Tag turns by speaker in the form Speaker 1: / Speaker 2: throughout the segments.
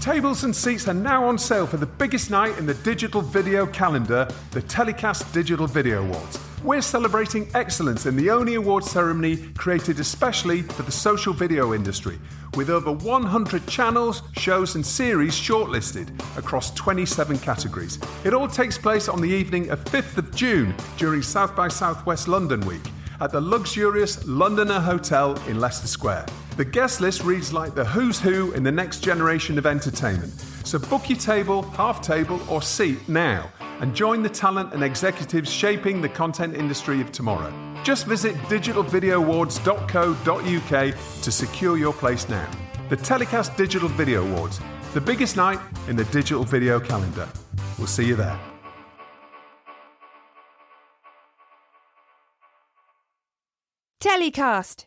Speaker 1: Tables and seats are now on sale for the biggest night in the digital video calendar, the TellyCast Digital Video Awards. We're celebrating excellence in the only award ceremony created especially for the social video industry, with over 100 channels, shows and series shortlisted across 27 categories. It all takes place on the evening of 5th of June during South by Southwest London Week at the luxurious Londoner Hotel in Leicester Square. The guest list reads like the who's who in the next generation of entertainment. So book your table, half table or seat now and join the talent and executives shaping the content industry of tomorrow. Just visit digitalvideoawards.co.uk to secure your place now. The TellyCast Digital Video Awards, the biggest night in the digital video calendar. We'll see you there.
Speaker 2: TellyCast.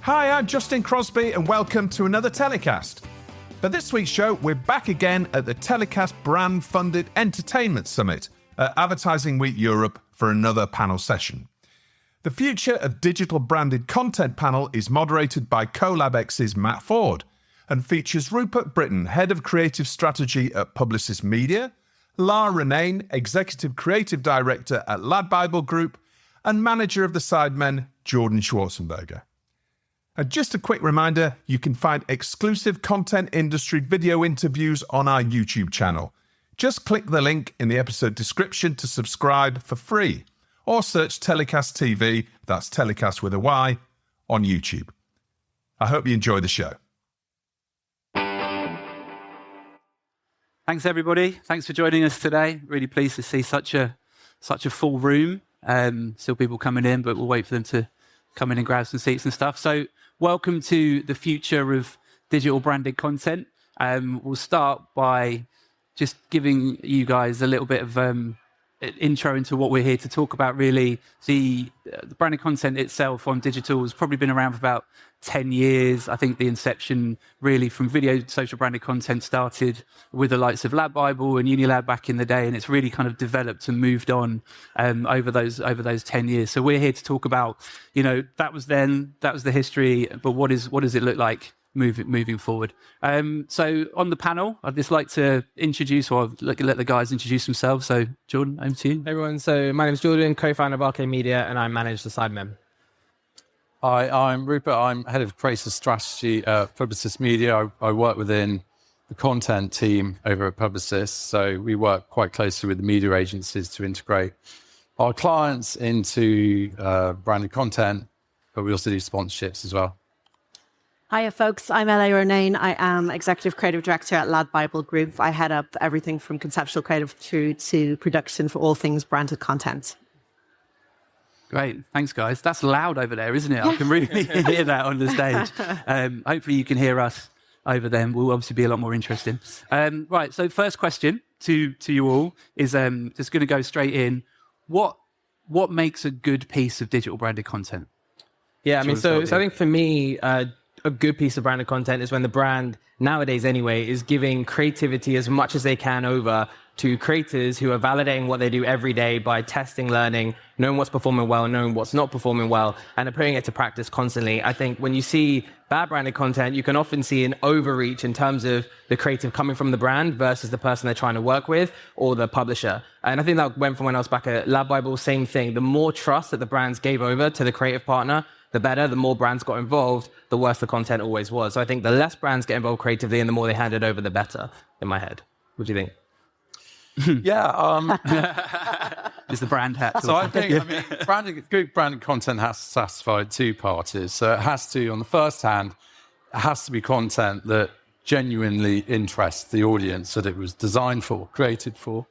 Speaker 3: Hi, I'm Justin Crosby and welcome to another TellyCast. For this week's show, we're back again at the TellyCast Brand-Funded Entertainment Summit at Advertising Week Europe for another panel session. The Future of Digital Branded Content panel is moderated by COLabX's Matt Ford and features Rupert, Britton, Head of Creative Strategy at Publicis Media, Ronayne, Executive Creative Director at LADbible Group, and Manager of the Sidemen, Jordan Schwarzenberger. And just a quick reminder, you can find exclusive content industry video interviews on our YouTube channel. Just click the link in the episode description to subscribe for free, or search TellyCast TV, that's TellyCast with a Y, on YouTube. I hope you enjoy the show.
Speaker 4: Thanks, everybody. Thanks for joining us today. Really pleased to see such a full room. Still people coming in, but we'll wait for them to come in and grab some seats and stuff. So welcome to the future of digital branded content. We'll start by just giving you guys a little bit of intro into what we're here to talk about, really. The branded content itself on digital has probably been around for about 10 years. I think the inception really from video social branded content started with the likes of LADbible and Unilad back in the day, and it's really kind of developed and moved on over those 10 years. So we're here to talk about, that was then, that was the history, but what does it look like moving forward? So on the panel, I'd just like to introduce, or let the guys introduce themselves. So Jordan, over to you.
Speaker 5: Hey everyone, so my name is Jordan, co-founder of RK Media, and I manage the Sidemen.
Speaker 6: Hi, I'm Rupert. I'm head of creative strategy at Publicis Media. I work within the content team over at Publicis. So we work quite closely with the media agencies to integrate our clients into branded content, but we also do sponsorships as well.
Speaker 7: Hiya, folks. I'm Ronayne. I am Executive Creative Director at LADbible Group. I head up everything from conceptual creative through to production for all things branded content.
Speaker 4: Great. Thanks, guys. That's loud over there, isn't it? I can really hear that on the stage. Hopefully you can hear us over there. Will obviously be a lot more interesting. Right. So first question to you all is just going to go straight in. What makes a good piece of digital branded content?
Speaker 5: Yeah, so I think for me, a good piece of branded content is when the brand, nowadays anyway, is giving creativity as much as they can over to creators who are validating what they do every day by testing, learning, knowing what's performing well, knowing what's not performing well, and putting it to practice constantly. I think when you see bad branded content, you can often see an overreach in terms of the creative coming from the brand versus the person they're trying to work with or the publisher. And I think that went from when I was back at LADbible, same thing. The more trust that the brands gave over to the creative partner, the better. The more brands got involved, the worse the content always was. So I think the less brands get involved creatively and the more they hand it over, the better, in my head. What do you think?
Speaker 6: Yeah.
Speaker 4: It's the brand hat.
Speaker 6: So I think, good branded content has to satisfy two parties. So it has to, on the first hand, it has to be content that genuinely interests the audience that it was designed for, created for.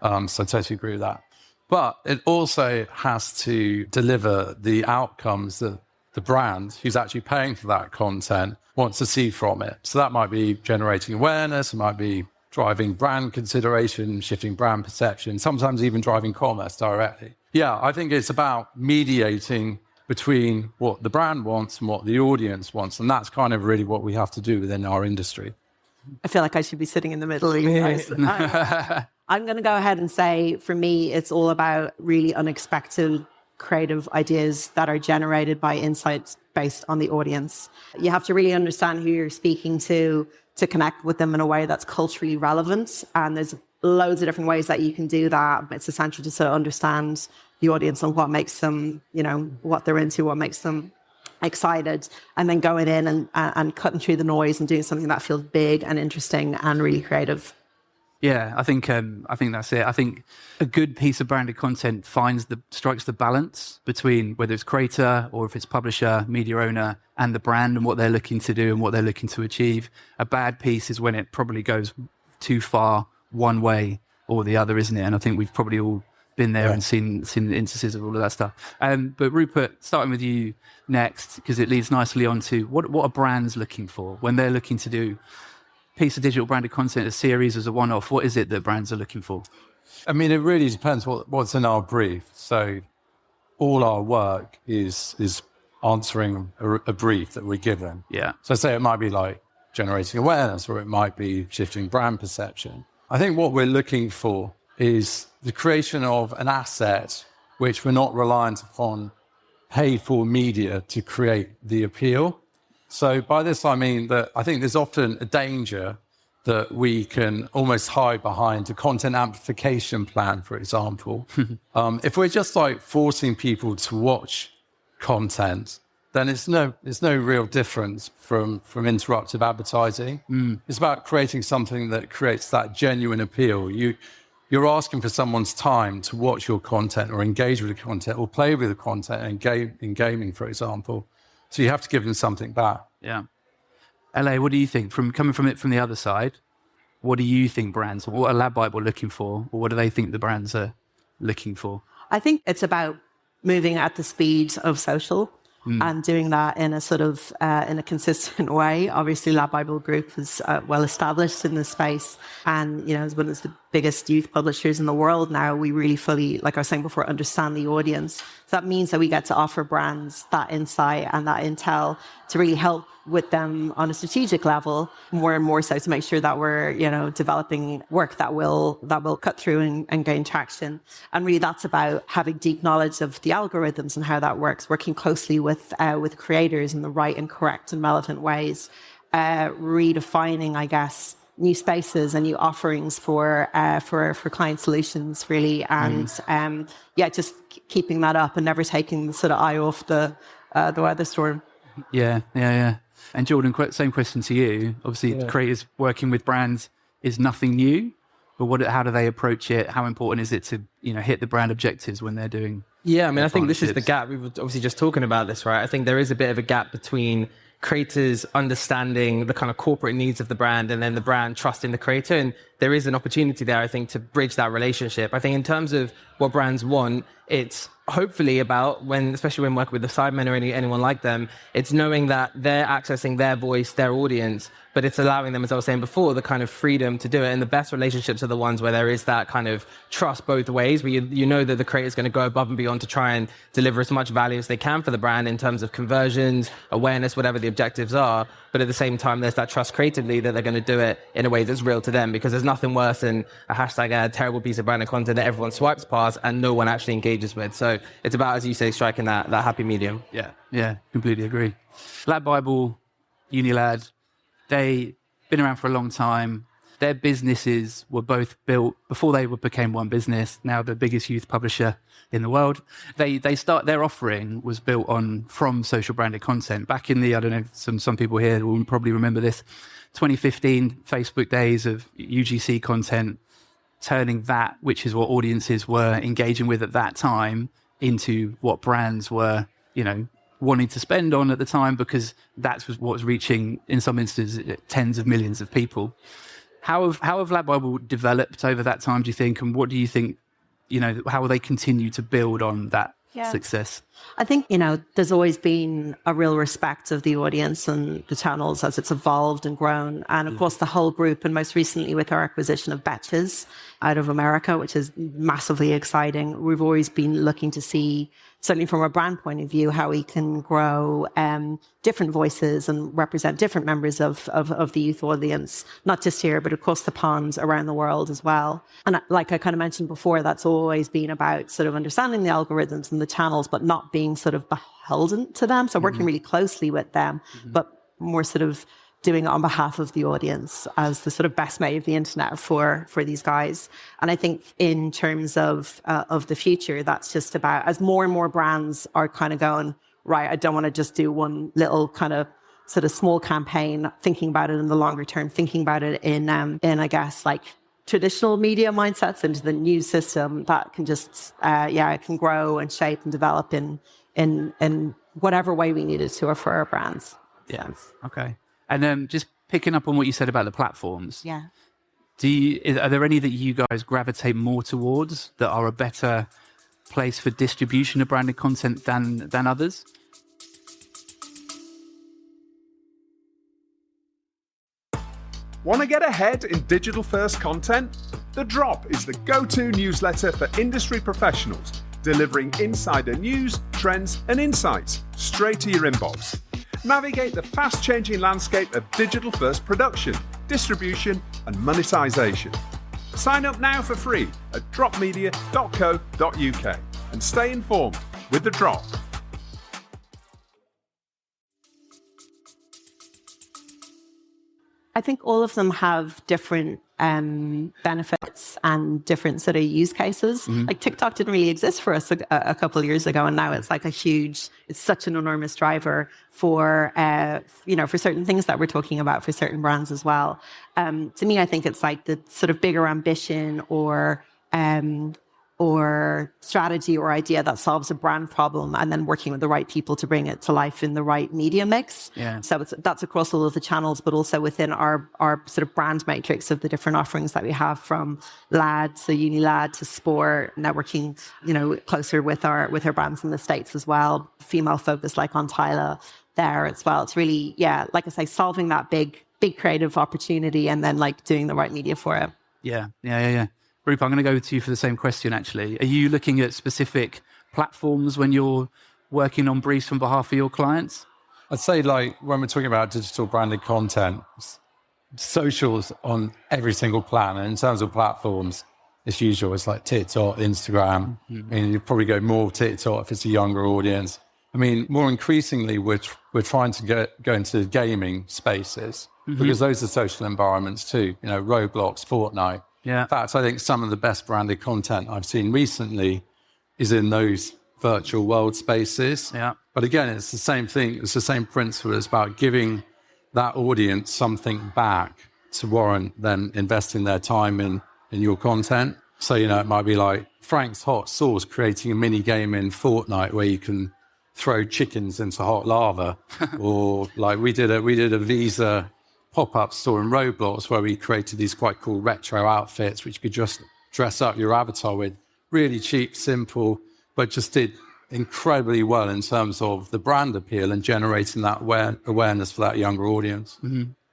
Speaker 6: So I totally agree with that. But it also has to deliver the outcomes that the brand who's actually paying for that content wants to see from it. So that might be generating awareness, it might be driving brand consideration, shifting brand perception, sometimes even driving commerce directly. Yeah, I think it's about mediating between what the brand wants and what the audience wants. And that's kind of really what we have to do within our industry.
Speaker 7: I feel like I should be sitting in the middle of you guys. I'm going to go ahead and say, for me, it's all about really unexpected creative ideas that are generated by insights based on the audience. You have to really understand who you're speaking to connect with them in a way that's culturally relevant. And there's loads of different ways that you can do that. It's essential to sort of understand the audience and what makes them, what they're into, what makes them excited, and then going in and cutting through the noise and doing something that feels big and interesting and really creative.
Speaker 4: Yeah, I think that's it. I think a good piece of branded content strikes the balance between whether it's creator or if it's publisher, media owner, and the brand and what they're looking to do and what they're looking to achieve. A bad piece is when it probably goes too far one way or the other, isn't it? And I think we've probably all been there and seen the instances of all of that stuff. But Rupert, starting with you next, because it leads nicely on to what are brands looking for when they're looking to do piece of digital branded content, a series, as a one-off? What is it that brands are looking for?
Speaker 6: I mean, it really depends what's in our brief. So all our work is answering a brief that we're given.
Speaker 4: Yeah.
Speaker 6: So say it might be like generating awareness, or it might be shifting brand perception. I think what we're looking for is the creation of an asset which we're not reliant upon paid-for media to create the appeal. So by this, I mean that I think there's often a danger that we can almost hide behind a content amplification plan, for example. If we're just like forcing people to watch content, then it's no real difference from interruptive advertising. It's about creating something that creates that genuine appeal. You're asking for someone's time to watch your content or engage with the content or play with the content in gaming, for example. So you have to give them something back.
Speaker 4: Yeah. LA, what do you think? Coming from the other side, what do you think brands, or what are LADbible looking for, or what do they think the brands are looking for?
Speaker 7: I think it's about moving at the speed of social and doing that in a sort of in a consistent way. Obviously, LADbible Group is well established in this space, and is one of the biggest youth publishers in the world now. We really fully, like I was saying before, understand the audience. So that means that we get to offer brands that insight and that intel to really help with them on a strategic level, more and more so, to make sure that we're developing work that will cut through and gain traction. And really, that's about having deep knowledge of the algorithms and how that works, working closely with creators in the right and correct and relevant ways, redefining, I guess, new spaces and new offerings for client solutions, really, and just keeping that up and never taking the sort of eye off the weather storm.
Speaker 4: Yeah. And Jordan, same question to you. Obviously, the creators working with brands is nothing new, but how do they approach it? How important is it to hit the brand objectives when they're doing?
Speaker 5: Yeah, I mean, I think this is the gap. We were obviously just talking about this, right? I think there is a bit of a gap between creators understanding the kind of corporate needs of the brand and then the brand trusting the creator. And there is an opportunity there, I think, to bridge that relationship. I think in terms of what brands want, it's hopefully about especially when working with the Sidemen or anyone like them, it's knowing that they're accessing their voice, their audience, but it's allowing them, as I was saying before, the kind of freedom to do it. And the best relationships are the ones where there is that kind of trust both ways, where you know that the creator is going to go above and beyond to try and deliver as much value as they can for the brand in terms of conversions, awareness, whatever the objectives are. But at the same time, there's that trust creatively that they're going to do it in a way that's real to them, because there's nothing worse than a hashtag ad, terrible piece of branded content that everyone swipes past and no one actually engages with. So it's about, as you say, striking that happy medium.
Speaker 4: Yeah, completely agree. LADbible, Unilad, they've been around for a long time. Their businesses were both built before they became one business. Now the biggest youth publisher in the world. Their offering was built from social branded content back in the, I don't know, some people here will probably remember this, 2015 Facebook days of UGC content, turning that, which is what audiences were engaging with at that time, into what brands were, wanting to spend on at the time, because that's what was reaching, in some instances, tens of millions of people. How have LADbible developed over that time, do you think? And what do you think, how will they continue to build on that success?
Speaker 7: I think, there's always been a real respect of the audience and the channels as it's evolved and grown. And of course, the whole group, and most recently with our acquisition of Betches out of America, which is massively exciting. We've always been looking to see certainly from a brand point of view, how we can grow different voices and represent different members of the youth audience, not just here, but across the pond around the world as well. And like I kind of mentioned before, that's always been about sort of understanding the algorithms and the channels, but not being sort of beholden to them. So working really closely with them, but more sort of doing it on behalf of the audience as the sort of best mate of the internet for these guys. And I think in terms of the future, that's just about, as more and more brands are kind of going, right, I don't want to just do one little kind of sort of small campaign, thinking about it in the longer term, thinking about it in I guess, like traditional media mindsets into the new system that can just, it can grow and shape and develop in whatever way we need it to for our brands.
Speaker 4: Yeah. Okay. And just picking up on what you said about the platforms.
Speaker 7: Yeah.
Speaker 4: Are there any that you guys gravitate more towards that are a better place for distribution of branded content than others?
Speaker 1: Want to get ahead in digital-first content? The Drop is the go-to newsletter for industry professionals, delivering insider news, trends, and insights straight to your inbox. Navigate the fast-changing landscape of digital-first production, distribution, and monetization. Sign up now for free at dropmedia.co.uk and stay informed with The Drop.
Speaker 7: I think all of them have different benefits and different sort of use cases. Like TikTok didn't really exist for us a couple of years ago, and now it's like it's such an enormous driver for for certain things that we're talking about for certain brands as well. To me, I think it's like the sort of bigger ambition or strategy or idea that solves a brand problem, and then working with the right people to bring it to life in the right media mix. Yeah. So that's across all of the channels, but also within our sort of brand matrix of the different offerings that we have, from lad to UniLad to sport, networking, closer with our brands in the States as well, female focus like on Tyler there as well. It's really, like I say, solving that big creative opportunity and then like doing the right media for it.
Speaker 4: Yeah. Rupert, I'm going to go to you for the same question, actually. Are you looking at specific platforms when you're working on briefs on behalf of your clients?
Speaker 6: I'd say, like, when we're talking about digital branded content, socials on every single plan. And in terms of platforms, it's usual. It's like TikTok, Instagram. I mean, you probably go more TikTok if it's a younger audience. I mean, more increasingly, we're trying to go into gaming spaces because those are social environments too. Roblox, Fortnite. Yeah. In fact, I think some of the best branded content I've seen recently is in those virtual world spaces. Yeah. But again, it's the same thing. It's the same principle. It's about giving that audience something back to warrant then investing their time in your content. So, it might be like Frank's Hot Sauce creating a mini game in Fortnite where you can throw chickens into hot lava. Or like we did a Visa pop-up store in Roblox where we created these quite cool retro outfits which you could just dress up your avatar with. Really cheap, simple, but just did incredibly well in terms of the brand appeal and generating that awareness for that younger audience.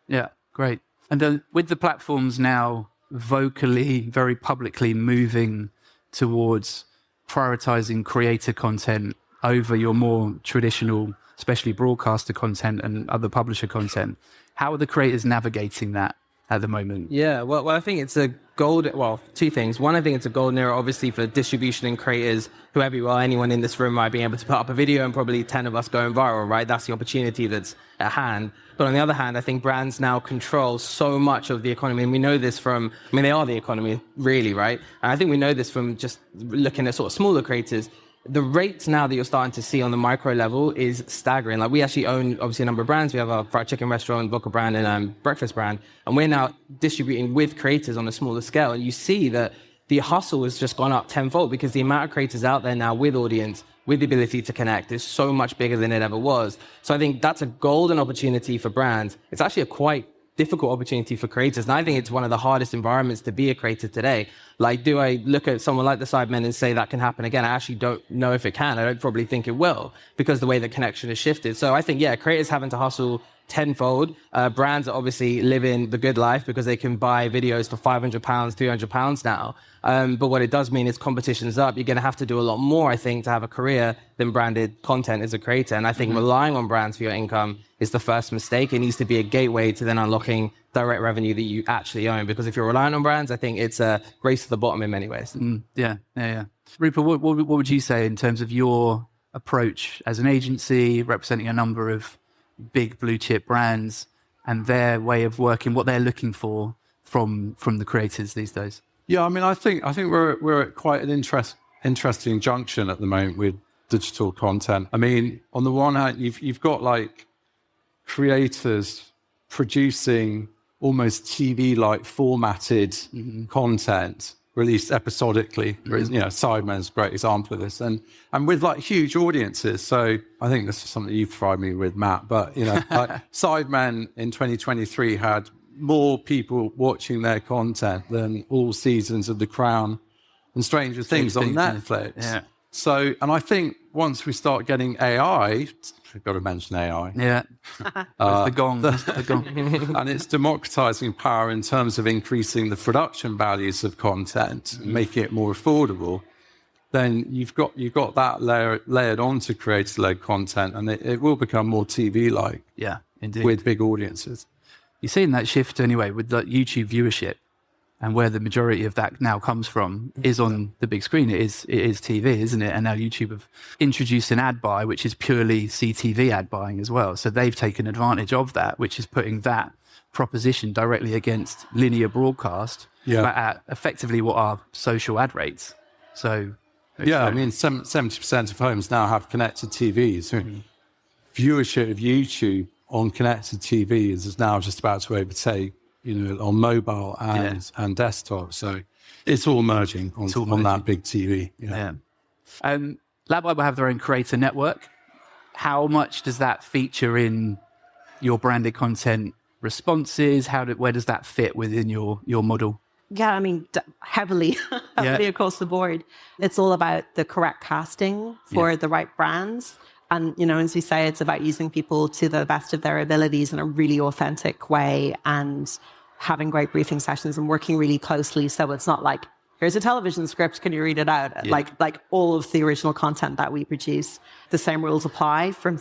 Speaker 4: Yeah, great. And with the platforms now vocally, very publicly moving towards prioritizing creator content over your more traditional, especially broadcaster content and other publisher content, how are the creators navigating that at the moment?
Speaker 5: Yeah, well, I think it's a two things. One, I think it's a golden era, obviously, for distribution and creators, whoever you are. Anyone in this room might be able to put up a video and probably 10 of us going viral, right? That's the opportunity that's at hand. But on the other hand, I think brands now control so much of the economy. And we know this they are the economy, really, right? And I think we know this from just looking at sort of smaller creators. The rates now that you're starting to see on the micro level is staggering. Like, we actually own, obviously, a number of brands. We have a fried chicken restaurant, vodka brand, and breakfast brand. And we're now distributing with creators on a smaller scale. And you see that the hustle has just gone up tenfold because the amount of creators out there now with audience, with the ability to connect, is so much bigger than it ever was. So I think that's a golden opportunity for brands. It's actually a quite difficult opportunity for creators. And I think it's one of the hardest environments to be a creator today. Like, do I look at someone like the Sidemen and say that can happen again? I actually don't know if it can. I don't probably think it will, because the way the connection has shifted. So I think, creators having to hustle tenfold. Brands are obviously living the good life because they can buy videos for £500, £300 now. But what it does mean is competition's up. You're going to have to do a lot more, I think, to have a career than branded content as a creator. And I think relying on brands for your income is the first mistake. It needs to be a gateway to then unlocking direct revenue that you actually own. Because if you're relying on brands, I think it's a race to the bottom in many ways.
Speaker 4: Yeah. Rupert, what would you say in terms of your approach as an agency representing a number of big blue chip brands and their way of working, what they're looking for from the creators these days?
Speaker 6: Yeah, I mean, I think we're at quite an interesting junction at the moment with digital content. I mean, on the one hand, you've got like creators producing almost TV-like formatted content released episodically. Sidemen is a great example of this, and with like huge audiences. So I think this is something you've provided me with, Matt. But like Sidemen in 2023 had more people watching their content than all seasons of The Crown and Stranger Things on Netflix.
Speaker 4: Yeah.
Speaker 6: So, and I think once we start getting AI, we've got to mention AI.
Speaker 4: Yeah. The gong.
Speaker 6: And it's democratizing power in terms of increasing the production values of content, making it more affordable. Then you've got that layered onto creator-led content, and it will become more TV-like.
Speaker 4: Yeah, indeed.
Speaker 6: With big audiences.
Speaker 4: You're seeing that shift anyway with the YouTube viewership, and where the majority of that now comes from is on the big screen. It is TV, isn't it? And now YouTube have introduced an ad buy, which is purely CTV ad buying as well. So they've taken advantage of that, which is putting that proposition directly against linear broadcast at effectively what are social ad rates. So
Speaker 6: I mean, 70% of homes now have connected TVs. Viewership of YouTube on connected TVs is now just about to overtake, on mobile and desktop. So it's all merging on that big TV.
Speaker 4: LADbible have their own creator network. How much does that feature in your branded content responses? Where does that fit within your model?
Speaker 7: Yeah, I mean, heavily across the board. It's all about the correct casting for the right brands. And, as we say, it's about using people to the best of their abilities in a really authentic way and having great briefing sessions and working really closely. So it's not like, here's a television script, can you read it out? Yeah. Like all of the original content that we produce, the same rules apply from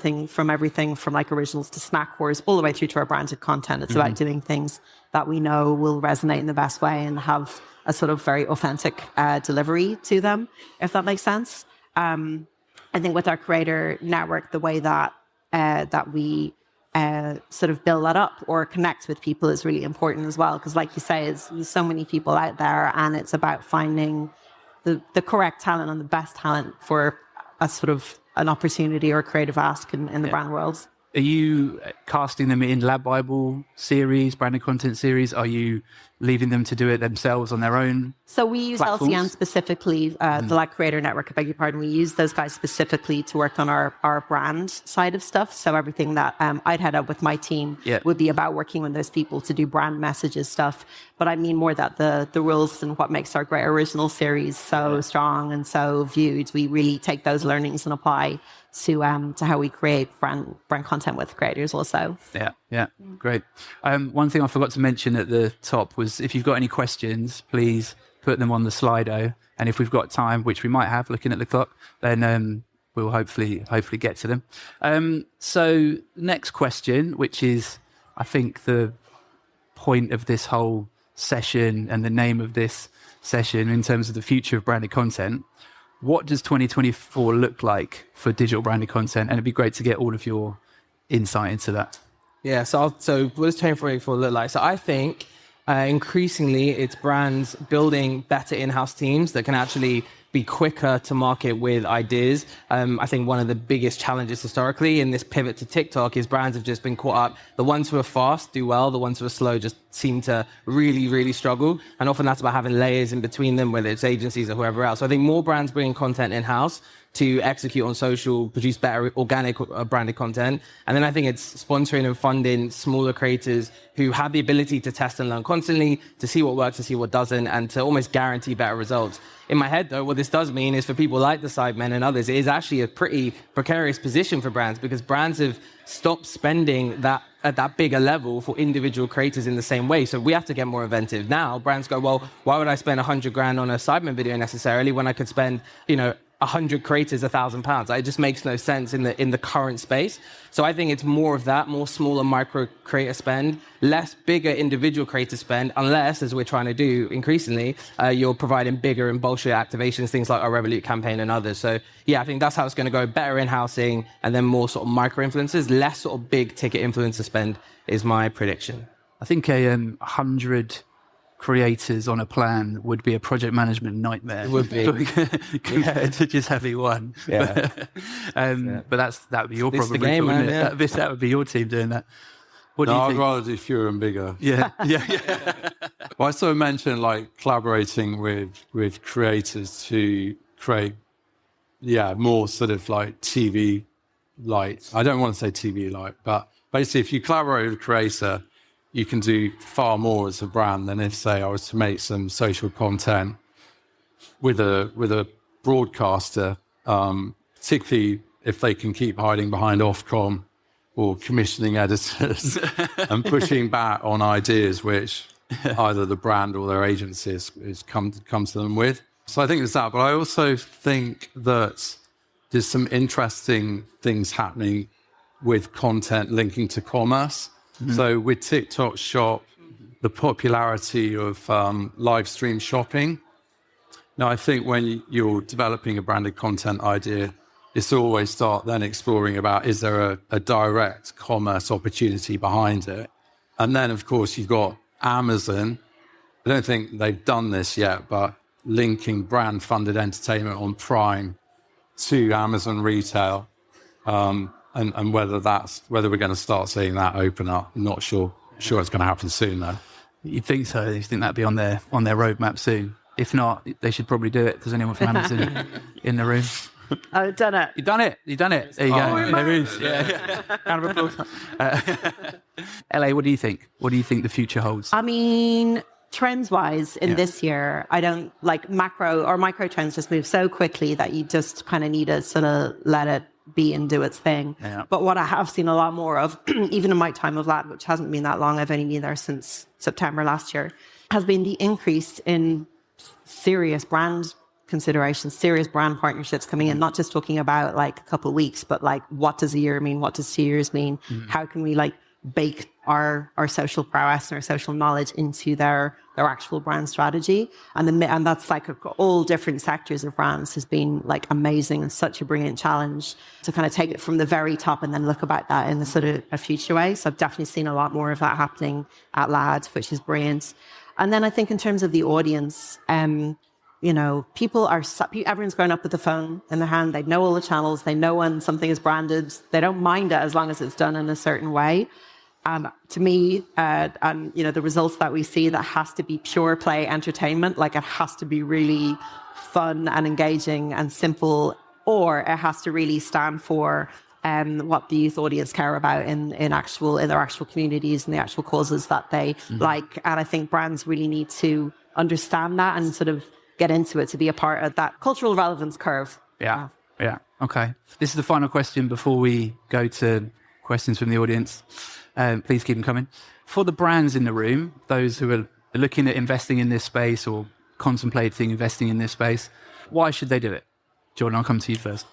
Speaker 7: everything from like originals to snack wars all the way through to our branded content. It's about doing things that we know will resonate in the best way and have a sort of very authentic delivery to them, if that makes sense. I think with our creator network, the way that we sort of build that up or connect with people is really important as well. Because like you say, there's so many people out there, and it's about finding the correct talent and the best talent for a sort of an opportunity or a creative ask in the brand world.
Speaker 4: Are you casting them in LADbible series, branded content series? Are you leaving them to do it themselves on their own? So we use platforms? LCN specifically, the Lad Creator Network, I beg your pardon. We use those guys specifically to work on our brand side of stuff. So everything that I'd head up with my team would be about working with those people to do brand messages stuff. But I mean more that the rules and what makes our great original series so strong and so viewed, we really take those learnings and apply to how we create brand content with creators also. Yeah, great. One thing I forgot to mention at the top was if you've got any questions, please put them on the Slido. And if we've got time, which we might have looking at the clock, then we'll hopefully get to them. So next question, which is, I think, the point of this whole session and the name of this session in terms of the future of branded content. What does 2024 look like for digital branded content? And it'd be great to get all of your insight into that. Yeah, so what does 2024 look like? So I think increasingly it's brands building better in-house teams that can actually be quicker to market with ideas. I think one of the biggest challenges historically in this pivot to TikTok is brands have just been caught up. The ones who are fast do well. The ones who are slow just seem to really, really struggle. And often that's about having layers in between them, whether it's agencies or whoever else. So I think more brands bringing content in-house
Speaker 5: to execute on social, produce better organic branded content. And then I think it's sponsoring and funding smaller creators who have the ability to test and learn constantly, to see what works, to see what doesn't, and to almost guarantee better results. In my head, though, what this does mean is for people like the Sidemen and others, it is actually a pretty precarious position for brands, because brands have stopped spending that at that bigger level for individual creators in the same way. So we have to get more inventive. Now, brands go, well, why would I spend 100 grand on a Sidemen video necessarily when I could spend, 100 creators £1,000? It just makes no sense in the current space. So I think it's more of that, more smaller micro creator spend, less bigger individual creator spend, unless, as we're trying to do increasingly, you're providing bigger and bolshier activations, things like our Revolut campaign and others. So yeah, I think that's how it's going to go. Better in-housing, and then more sort of micro influencers, less sort of big ticket influencer spend is my prediction.
Speaker 4: I think 100 creators on a plan would be a project management nightmare.
Speaker 5: It would be
Speaker 4: compared to just having one.
Speaker 5: Yeah.
Speaker 4: But that would be your problem.
Speaker 5: The game, man, yeah.
Speaker 4: That would be your team doing that. What do you think?
Speaker 6: I'd rather do fewer and bigger.
Speaker 4: Yeah.
Speaker 6: Well, I sort of mentioned like collaborating with creators to create, more sort of like TV light. I don't want to say TV light, but basically, if you collaborate with a creator, you can do far more as a brand than if, say, I was to make some social content with a broadcaster, particularly if they can keep hiding behind Ofcom or commissioning editors and pushing back on ideas which either the brand or their agency has come to them with. So I think there's that. But I also think that there's some interesting things happening with content linking to commerce. Mm-hmm. So with TikTok Shop, the popularity of live stream shopping. Now, I think when you're developing a branded content idea, it's always start then exploring about, is there a direct commerce opportunity behind it? And then, of course, you've got Amazon. I don't think they've done this yet, but linking brand-funded entertainment on Prime to Amazon retail. And whether we're going to start seeing that open up, I'm not sure. Sure, it's going to happen soon, though.
Speaker 4: You think so? You think that'd be on their roadmap soon? If not, they should probably do it. If there's anyone from Amazon in the room,
Speaker 7: I've done it.
Speaker 4: You've done it. There you go. There is. Yeah. Round of applause. LA, what do you think? What do you think the future holds?
Speaker 7: I mean, trends-wise, in this year, I don't like macro or micro trends just move so quickly that you just kind of need to sort of let it be and do its thing. Yeah. But what I have seen a lot more of, even in my time of Lad, which hasn't been that long, I've only been there since September last year, has been the increase in serious brand considerations, serious brand partnerships coming in, not just talking about like a couple of weeks, but like, what does a year mean? What does 2 years mean? Mm. How can we like bake our social prowess and our social knowledge into their actual brand strategy? And that's like all different sectors of brands has been like amazing and such a brilliant challenge to kind of take it from the very top and then look about that in a sort of a future way. So I've definitely seen a lot more of that happening at LAD, which is brilliant. And then I think in terms of the audience, everyone's grown up with the phone in their hand. They know all the channels. They know when something is branded. They don't mind it as long as it's done in a certain way. To me, the results that we see, that has to be pure play entertainment. Like it has to be really fun and engaging and simple, or it has to really stand for what the youth audience care about in their actual communities and the actual causes that they like. And I think brands really need to understand that and sort of get into it to be a part of that cultural relevance curve.
Speaker 4: Yeah. Okay. This is the final question before we go to questions from the audience. Please keep them coming. For the brands in the room, those who are looking at investing in this space or contemplating investing in this space, why should they do it? Jordan, I'll come to you first.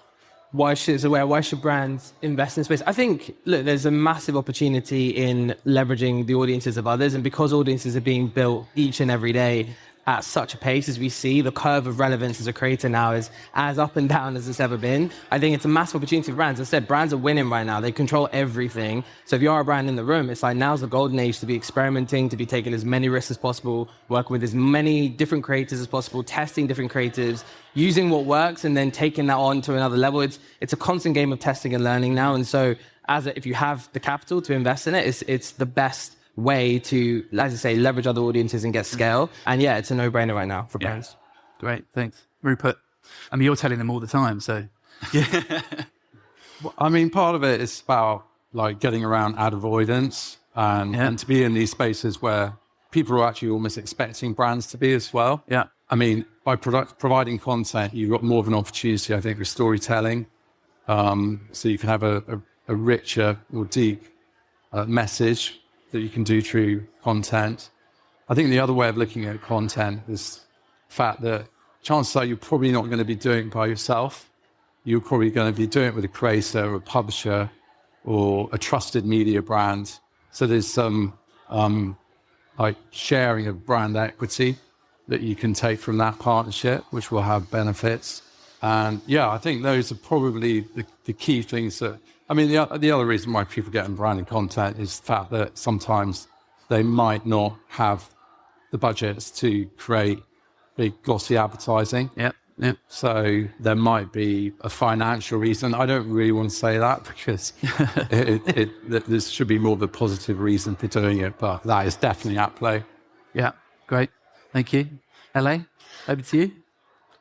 Speaker 5: Why should brands invest in space? I think, look, there's a massive opportunity in leveraging the audiences of others. And because audiences are being built each and every day at such a pace as we see, the curve of relevance as a creator now is as up and down as it's ever been. I think it's a massive opportunity for brands. As I said, brands are winning right now. They control everything. So if you are a brand in the room, it's like now's the golden age to be experimenting, to be taking as many risks as possible, working with as many different creators as possible, testing different creatives, using what works and then taking that on to another level. It's a constant game of testing and learning now. And so if you have the capital to invest in it, it's the best way to, as I say, leverage other audiences and get scale. And yeah, it's a no-brainer right now for brands.
Speaker 4: Great, thanks. Rupert, I mean, you're telling them all the time, so
Speaker 6: I mean, part of it is about like getting around ad avoidance and to be in these spaces where people are actually almost expecting brands to be as well.
Speaker 4: Yeah.
Speaker 6: I mean, by providing content, you've got more of an opportunity, I think, with storytelling. So you can have a richer or deep message that you can do through content. I think the other way of looking at content is the fact that chances are you're probably not going to be doing it by yourself. You're probably going to be doing it with a creator or a publisher or a trusted media brand. So there's some like sharing of brand equity that you can take from that partnership, which will have benefits. And yeah, I think those are probably the key things that, I mean, the other reason why people get in branded content is the fact that sometimes they might not have the budgets to create big glossy advertising.
Speaker 4: Yep.
Speaker 6: So there might be a financial reason. I don't really want to say that because there should be more of a positive reason for doing it, but that is definitely at play.
Speaker 4: Yeah, great. Thank you. LA, over to you.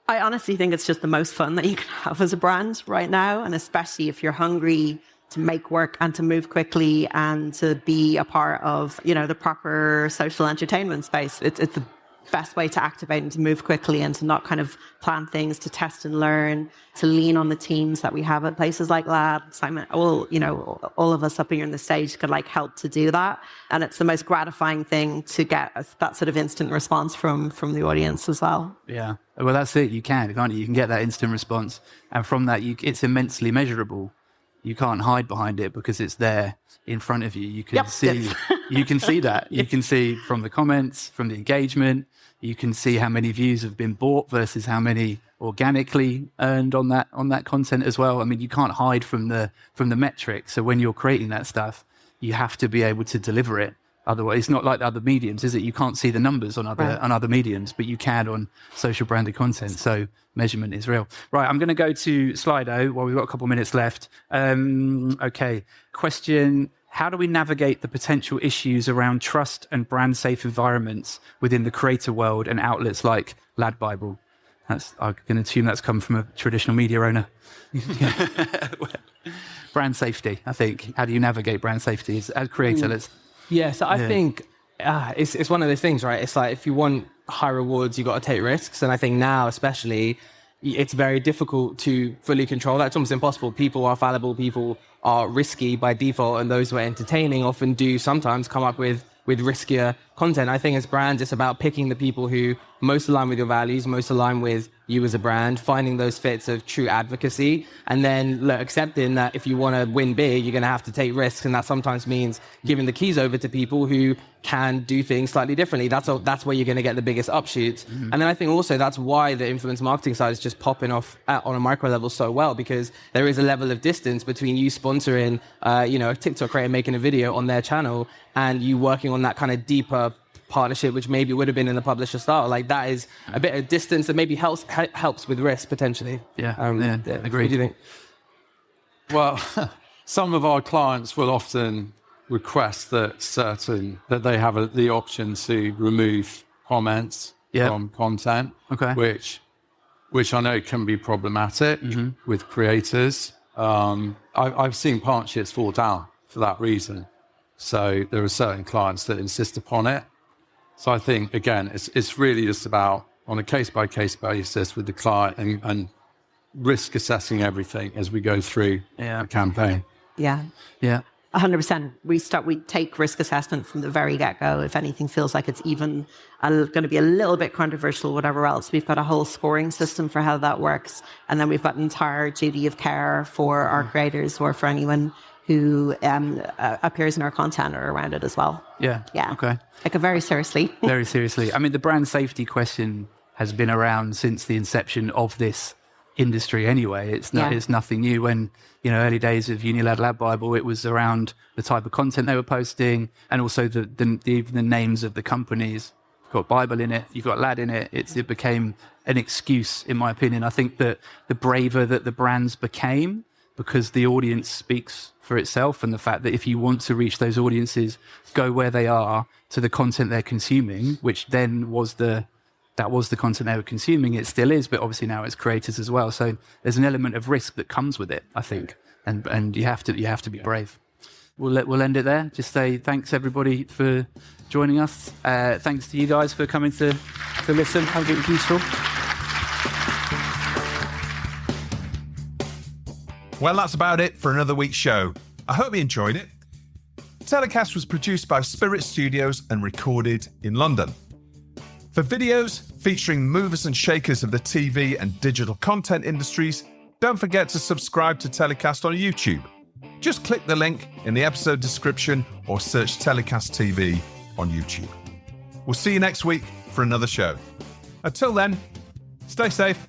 Speaker 7: I honestly think it's just the most fun that you can have as a brand right now, and especially if you're hungry to make work and to move quickly and to be a part of, the proper social entertainment space. It's the best way to activate and to move quickly and to not kind of plan things, to test and learn, to lean on the teams that we have at places like Lab, Sidemen, all of us up here on the stage could like help to do that. And it's the most gratifying thing to get that sort of instant response from the audience as well.
Speaker 4: Yeah. Well, that's it. You can't you? You can get that instant response. And from that, it's immensely measurable. You can't hide behind it because it's there in front of you. You can see, you can see that. You can see from the comments, from the engagement. You can see how many views have been bought versus how many organically earned on that content as well. I mean, you can't hide from the metrics. So when you're creating that stuff, you have to be able to deliver it. Otherwise, it's not like the other mediums, is it? You can't see the numbers on other mediums, but you can on social branded content. So measurement is real. Right, I'm going to go to Slido while we've got a couple of minutes left. Okay, question. How do we navigate the potential issues around trust and brand safe environments within the creator world and outlets like LADbible? I'm going to assume that's come from a traditional media owner. Brand safety, I think. How do you navigate brand safety as a creator?
Speaker 5: So I think it's one of those things, right? It's like if you want high rewards, you got to take risks. And I think now, especially, it's very difficult to fully control that. It's almost impossible. People are fallible. People are risky by default. And those who are entertaining often do sometimes come up with riskier content. I think as brands, it's about picking the people who most align with your values, most align with you as a brand, finding those fits of true advocacy, and then accepting that if you want to win big, you're going to have to take risks. And that sometimes means giving the keys over to people who can do things slightly differently. That's where you're going to get the biggest upshoots. Mm-hmm. And then I think also that's why the influence marketing side is just popping off on a micro level so well, because there is a level of distance between you sponsoring, a TikTok creator making a video on their channel and you working on that kind of deeper partnership, which maybe would have been in the publisher style. Like that is a bit of distance that maybe helps with risk potentially.
Speaker 4: Agreed.
Speaker 5: What do you think?
Speaker 6: Well, some of our clients will often request that they have the option to remove comments from content, which I know can be problematic with creators. I've seen partnerships fall down for that reason. So there are certain clients that insist upon it. So I think, again, it's really just about on a case-by-case basis with the client and risk assessing everything as we go through the campaign.
Speaker 7: Yeah. 100%. We take risk assessment from the very get-go. If anything feels like it's even going to be a little bit controversial, whatever else, we've got a whole scoring system for how that works. And then we've got an entire duty of care for our creators or for anyone who appears in our content or around it as well.
Speaker 4: Yeah.
Speaker 7: Okay. Like very seriously.
Speaker 4: Very seriously. I mean, the brand safety question has been around since the inception of this industry anyway. It's nothing new. When, early days of Unilad LADbible, it was around the type of content they were posting and also the names of the companies. You've got Bible in it, you've got Lad in it. It became an excuse, in my opinion. I think that the braver that the brands became, because the audience speaks for itself, and the fact that if you want to reach those audiences, go where they are to the content they're consuming, which then was the that was the content they were consuming. It still is, but obviously now it's creators as well. So there's an element of risk that comes with it, I think, and you have to be brave. We'll end it there. Just say thanks everybody for joining us. Thanks to you guys for coming to listen. Hope it was useful.
Speaker 3: Well, that's about it for another week's show. I hope you enjoyed it. TellyCast was produced by Spirit Studios and recorded in London. For videos featuring movers and shakers of the TV and digital content industries, don't forget to subscribe to TellyCast on YouTube. Just click the link in the episode description or search TellyCast TV on YouTube. We'll see you next week for another show. Until then, stay safe.